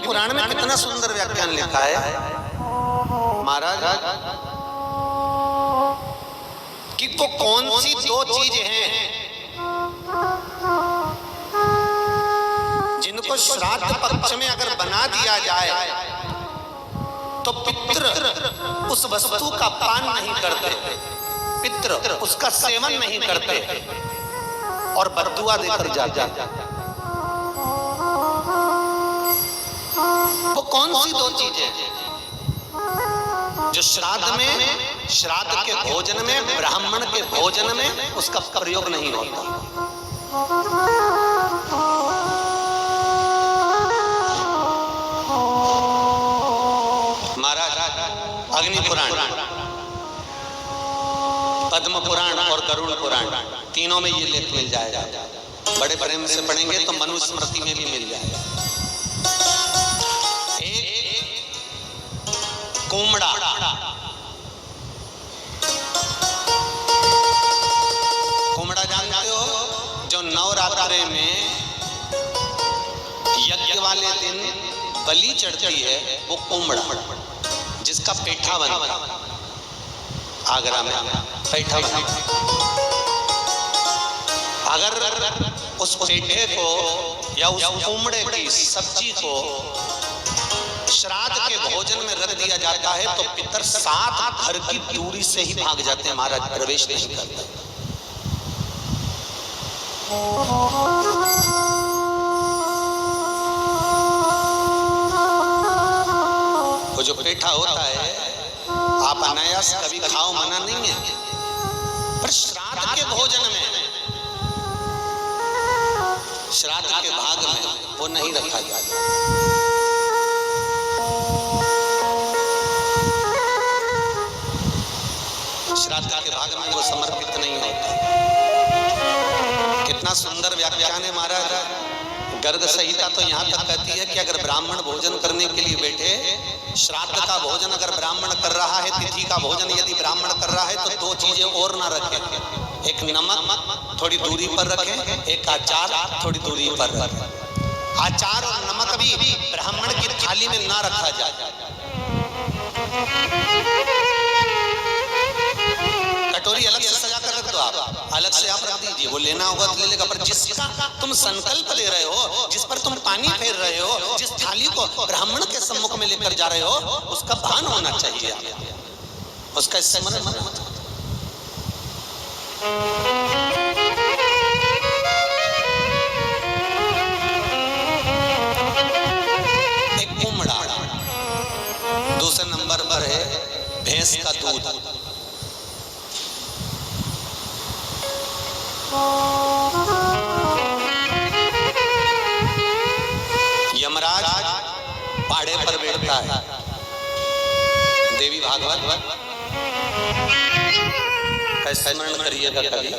पुराण में कितना सुंदर व्याख्यान लिखा है महाराज कि वो कौन सी दो चीज हैं जिनको श्राद्ध पक्ष में अगर बना दिया जाए तो पितृ उस वस्तु का पान नहीं करते, पितृ उसका सेवन नहीं करते और बद्दुआ देकर जाते। वो कौन सी दो चीजें जो श्राद्ध में, श्राद्ध के भोजन में, ब्राह्मण के भोजन में उसका प्रयोग नहीं होता? महाराज अग्नि पुराण, पद्म पुराण और गरुड़ पुराण तीनों में ये लेख मिल जाएगा। बड़े प्रेम से पढ़ेंगे तो मनुस्मृति में भी मिल जाएगा। कोमड़ा, कोमड़ा जानते हो? जो नवरात्रे में यज्ञ वाले दिन बलि चढ़ती है वो कोमड़ा, जिसका पेठा बनता, आगरा में पेठा बनता। अगर उस पेठे को या उस कोमड़े की सब्जी को श्राद्ध के भोजन में रख दिया जाता है तो पितर 7 घर की दूरी से ही भाग जाते हैं महाराज, प्रवेश नहीं करते। वो जो पेठा होता है आप अनायास कभी खाओ, मना नहीं है, पर श्राद्ध के भोजन में, श्राद्ध के भाग में वो नहीं रखा जाता। श्राद्ध के भाग में वो समर्पित नहीं होता। कितना सुंदर व्याख्यान है महाराज। गर्ग संहिता तो यहाँ तक कहती है कि अगर ब्राह्मण भोजन करने के लिए बैठे, श्राद्ध का भोजन अगर ब्राह्मण कर रहा है, तिथि का भोजन यदि ब्राह्मण कर रहा है तो 2 चीजें और ना रखें। एक नमक थोड़ी दूरी पर रखें, एक अचार थोड़ी दूरी पर रखें। अचार और नमक भी ब्राह्मण की थाली में ना रखा जाए। कटोरी अलग से सजा कर रख दो, आप अलग से आप रख दीजिए, वो लेना होगा तो ले लेगा, पर जिसका तुम संकल्प ले रहे हो, जिस पर तुम पानी फेर रहे हो, जिस थाली को ब्राह्मण के सम्मुख में लेकर जा रहे हो, उसका भान होना चाहिए, उसका स्मरण मत। एक कोमड़ा, दूसरे नंबर पर है भैंस का दूध। यमराज पाड़े पर बैठता है, देवी भागवत का स्मरण करिएगा कभी।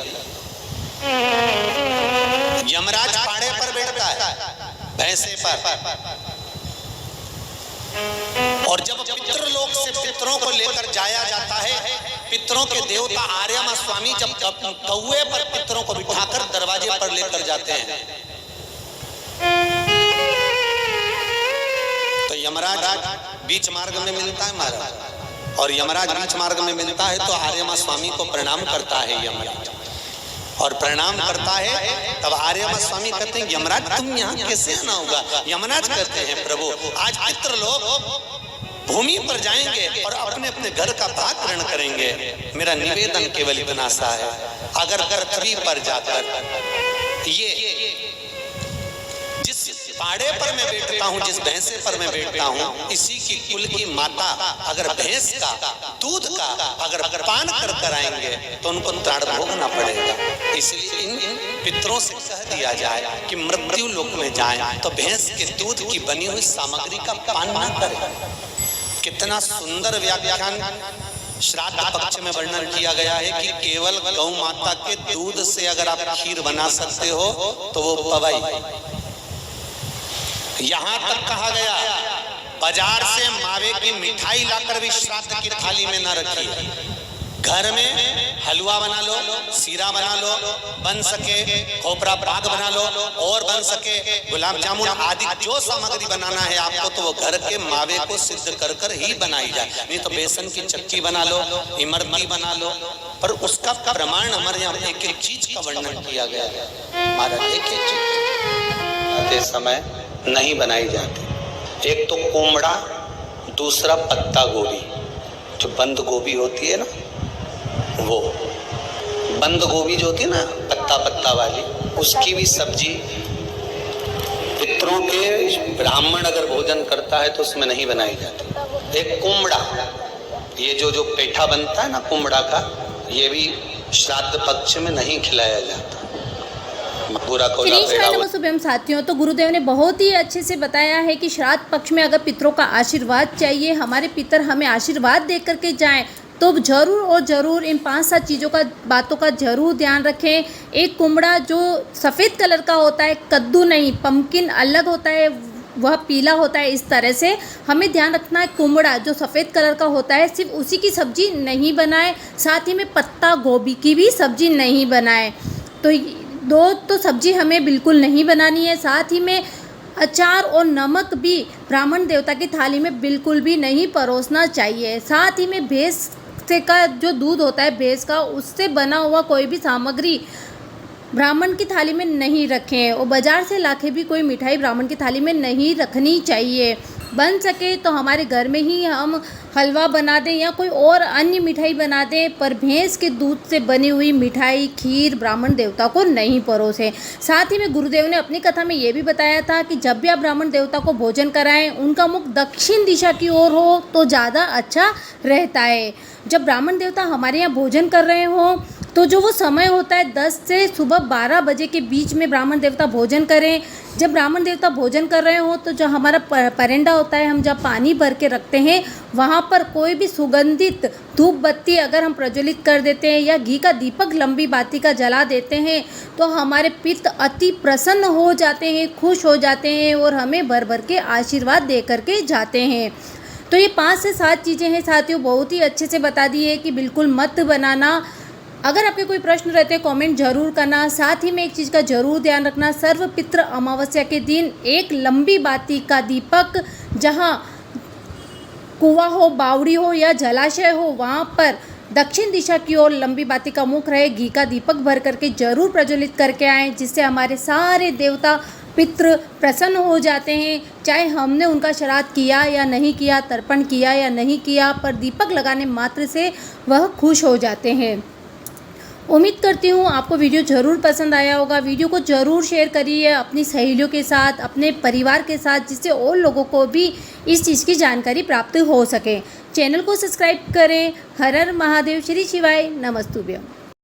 यमराज पाड़े पर बैठता है भैंसे पर, और जब पितृलोक से पितरों को लेकर जाया जाता है, पितरों के देवता आर्यमा स्वामी जब कौए पर पितरों को बिठाकर दरवाजे पर लेकर जाते हैं तो यमराज बीच मार्ग में मिलता है महाराज, और यमराज बीच मार्ग में मिलता है तो आर्यमा स्वामी को प्रणाम करता है यमराज, और प्रणाम करता है तब आर्यमा स्वामी कहते हैं यमराज तुम यहाँ कैसे आना होगा? यमराज कहते हैं प्रभु आज पितृलोक भूमि पर जाएंगे और अपने अपने घर का भाग ग्रहण करेंगे। मेरा निवेदन केवल इतना सा है, अगर पृथ्वी पर जाकर ये जिस पाड़े पर मैं बैठता हूँ, जिस भैंसे पर मैं बैठता हूँ, इसी की कुल की माता अगर भैंस का दूध का अगर पान कर आएंगे तो उनको त्राण भोगना पड़ेगा। इसलिए इन पितरों से कह दिया जाए कि मृत्यु लोक में जाएं तो भैंस के दूध की बनी हुई सामग्री का पान ना करें। कितना सुंदर व्याख्यान श्राद्ध पक्ष में वर्णन किया गया है कि केवल गौ माता के दूध से अगर आप खीर बना सकते हो तो वो पवई। यहाँ तक कहा गया बाजार से मावे की मिठाई लाकर भी श्राद्ध की थाली में न रखिए। घर में हलवा बना लो, सीरा बना लो, बन सके खोपरा पाक बना लो, और बन सके गुलाब जामुन आदि जो सामग्री बनाना है आपको, तो वो घर के मावे को सिद्ध कर कर ही बनाई जाए। नहीं तो बेसन की चक्की बना लो, इमरती बना लो, पर उसका प्रमाण हमारे यहाँ एक एक चीज का वर्णन किया गया है। हमारा एक एक चीज समय नहीं बनाई जाती। एक तो कोमड़ा, दूसरा पत्ता गोभी, जो बंद गोभी होती है ना, वो बंद गोभी जो होती है ना पत्ता पत्ता वाली, उसकी भी सब्जी पितरों के ब्राह्मण अगर भोजन करता है तो उसमें नहीं बनाई जाती। एक कुमड़ा, ये जो पेठा बनता है ना कुमड़ा का, ये भी श्राद्ध पक्ष में नहीं खिलाया जाता। शुभम साथियों, तो गुरुदेव ने बहुत ही अच्छे से बताया है कि श्राद्ध पक्ष में अगर पितरों का आशीर्वाद चाहिए, हमारे पितर हमें आशीर्वाद दे करके जाएं, तो ज़रूर और ज़रूर इन 5-7 चीज़ों का बातों का ज़रूर ध्यान रखें। एक कुमड़ा जो सफ़ेद कलर का होता है, कद्दू नहीं, पम्पकिन अलग होता है, वह पीला होता है। इस तरह से हमें ध्यान रखना है, कुमड़ा जो सफ़ेद कलर का होता है सिर्फ उसी की सब्ज़ी नहीं बनाए, साथ ही में पत्ता गोभी की भी सब्ज़ी नहीं बनाए। तो दो तो सब्ज़ी हमें बिल्कुल नहीं बनानी है। साथ ही में अचार और नमक भी ब्राह्मण देवता की थाली में बिल्कुल भी नहीं परोसना चाहिए। साथ ही में भैंस से का जो दूध होता है भैंस का, उससे बना हुआ कोई भी सामग्री ब्राह्मण की थाली में नहीं रखें, और बाज़ार से लाके भी कोई मिठाई ब्राह्मण की थाली में नहीं रखनी चाहिए। बन सके तो हमारे घर में ही हम हलवा बना दें या कोई और अन्य मिठाई बना दें, पर भैंस के दूध से बनी हुई मिठाई खीर ब्राह्मण देवता को नहीं परोसें। साथ ही में गुरुदेव ने अपनी कथा में ये भी बताया था कि जब भी आप ब्राह्मण देवता को भोजन कराएं, उनका मुख दक्षिण दिशा की ओर हो तो ज़्यादा अच्छा रहता है। जब ब्राह्मण देवता हमारे यहाँ भोजन कर रहे हों, तो जो वो समय होता है 10 से सुबह 12 बजे के बीच में ब्राह्मण देवता भोजन करें। जब ब्राह्मण देवता भोजन कर रहे हो तो जो हमारा परेंडा होता है, हम जब पानी भर के रखते हैं, वहाँ पर कोई भी सुगंधित धूप बत्ती अगर हम प्रज्वलित कर देते हैं या घी का दीपक लंबी बाती का जला देते हैं, तो हमारे पितर अति प्रसन्न हो जाते हैं, खुश हो जाते हैं और हमें भर भर के आशीर्वाद दे करके जाते हैं। तो ये 5 से 7 चीज़ें हैं साथियों, बहुत ही अच्छे से बता दी है कि बिल्कुल मत बनाना। अगर आपके कोई प्रश्न रहते हैं कमेंट जरूर करना। साथ ही में एक चीज़ का जरूर ध्यान रखना, सर्व पितृ अमावस्या के दिन एक लंबी बाती का दीपक, जहाँ कुआं हो, बावड़ी हो या जलाशय हो, वहाँ पर दक्षिण दिशा की ओर लंबी बाती का मुख रहे, घी का दीपक भर करके जरूर प्रज्वलित करके आएँ, जिससे हमारे सारे देवता पितृ प्रसन्न हो जाते हैं। चाहे हमने उनका श्राद्ध किया या नहीं किया, तर्पण किया या नहीं किया, पर दीपक लगाने मात्र से वह खुश हो जाते हैं। उम्मीद करती हूँ आपको वीडियो ज़रूर पसंद आया होगा। वीडियो को ज़रूर शेयर करिए अपनी सहेलियों के साथ, अपने परिवार के साथ, जिससे और लोगों को भी इस चीज़ की जानकारी प्राप्त हो सके। चैनल को सब्सक्राइब करें। हर हर महादेव, श्री शिवाय, नमस्तुभ्यम।